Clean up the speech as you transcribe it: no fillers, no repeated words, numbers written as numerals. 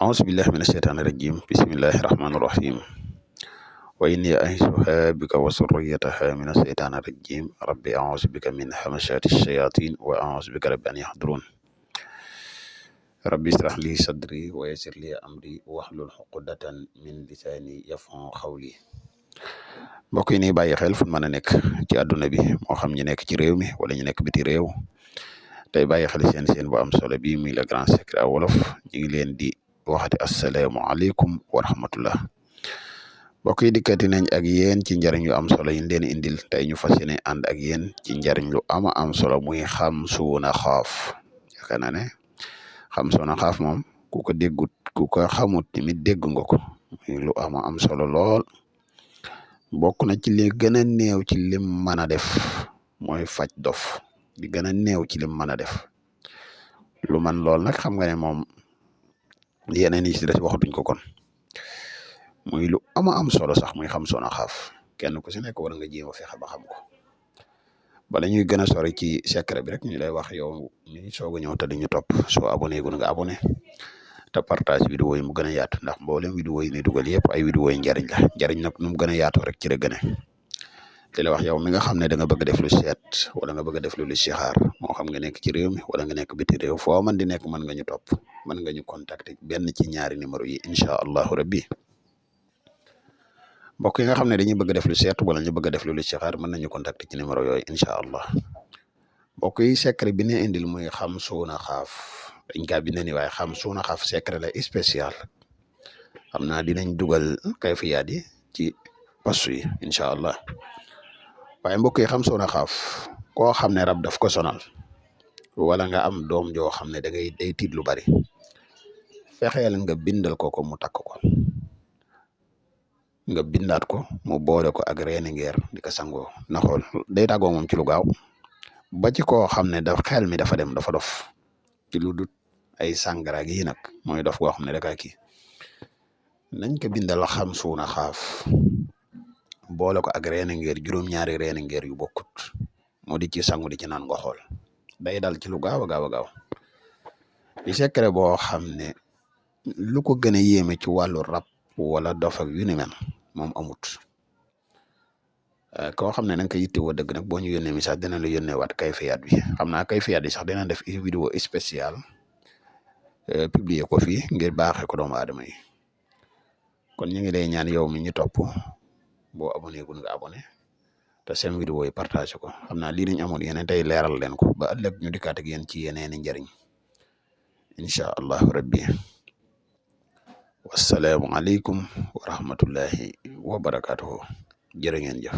أعوذ بالله من الشيطان الرجيم بسم الله الرحمن الرحيم وإني أعيذها بك وذريتها من الشيطان الرجيم ربي أعوذ بك من همزات الشياطين وأعوذ بك رب أن يحضرون ربي اشرح لي صدري ويسر لي أمري واحلل عقدة من لساني يفقهوا قولي mbokk yi ni bàyyi xel fu mën a nekk ci àdduna bi moo xam ñu nekk ci réew mi wala ñu nekk biti réew tey bàyyi xel seen bu am solo bi muy le grand secret wolof ñu ngi leen di waxati asalaamaaleykum wa rahmatullah mbokk yi dikkati nañ ak yéen ci njariñ yu am solo yi leen indil tey ñu fas yéene ànd ak yéen ci njariñ lu ama am solo muy xam suuna xaaf yaakaar naa ne xam suuna xaaf moom ku ko déggut ku ko xamut tamit dégg nga ko muy lu ama am solo lool bokk na ci li gën a néew ci lim mën a def mooy faj dof li gën a néew ci lim mën a def lu man lool nag xam nga ne moom yeneen yi ci des waxatuñ ko kon muy lu ama am solo sax muy xam suuna xaaf kenn ku si nekk war nga jéem a fexe ba xam ko bala ñuy gën a sori ci secret bi rek ñu lay wax yow mi soog a ñëw te duñu topp soo abonné gun nga abonné te partage vidéo yi mu gën a yaatu ndax mboolem vidéo yi ni dugal yëpp ay vidéo yi njariñ la njariñ nag nu mu gën a yaatoo rek ci la gën a te la wax yow mi nga xam ne da nga bëgg def lu seet wala nga bëgg def lu listixaar moo xam nga nekk ci réew mi wala nga nekk biti réew foo man di nekk mën nga ñu topp mën nga ñu contacter benn ci ñaari numéro yi incha allahu rabbi mbokk yi nga xam ne dañuy bëgg def lu seet wala ñu bëgg def lu listixaar mën nañu contacter ci numéro yooyu incha allah mbokk yi secret bi ne indil muy xam suuna xaaf dañ kaa bind ni waaye xam suuna xaaf secret la spécial xam naa dinañ dugal kayfiyaat yi ci post yi incha allah waaye mbokk yi xam suuna xaaf koo xam ne rab daf ko sonal wala nga am doom joo xam ne day tiit lu bari fexeel nga bindal ko mu takk ko nga bindaat ko mu boole ko ak reeni ngeer di ko sangoo na xool day tàggoo moom ci lu gaaw ba ci koo xam ne xel mi dafa dem dafa dof ci lu dut ay sàngara gi nag mooy dof goo xam ne daka kii nañ ko bindal xam suuna xaaf boole ko ak reeni ngeer juróom-ñaari reeni ngeer yu bokkut moo di ci sangu di ci naan nga xool day dal ci lu gaaw a gaaw a gaaw di secret boo xam ne lu ko gën a yéeme ci wàllu rab wala dof ak yu ni mel moom amut koo xam ne da nga ko yittewoo dëgg nag boo ñu yónnee message dina la yónnee waat kayfiyaat bi xam naa kayfiyaat yi sax dina def vidéo spécial publier ko fii ngir baaxee ko doomu aadama yi kon ñu ngi lay ñaan yow mi ñu topp boo abonné gun nga abonné te seen vidéo yi partagé ko xam naa lii lañ amoon yeneen tey leeral leen ko ba ëllëg ñu dikkaat ak yéen ci yeneeni njariñ incha allahu rabbi wassalaamu aleykum wa rahmatullahi wa barakatuhu jërë ngeen jëf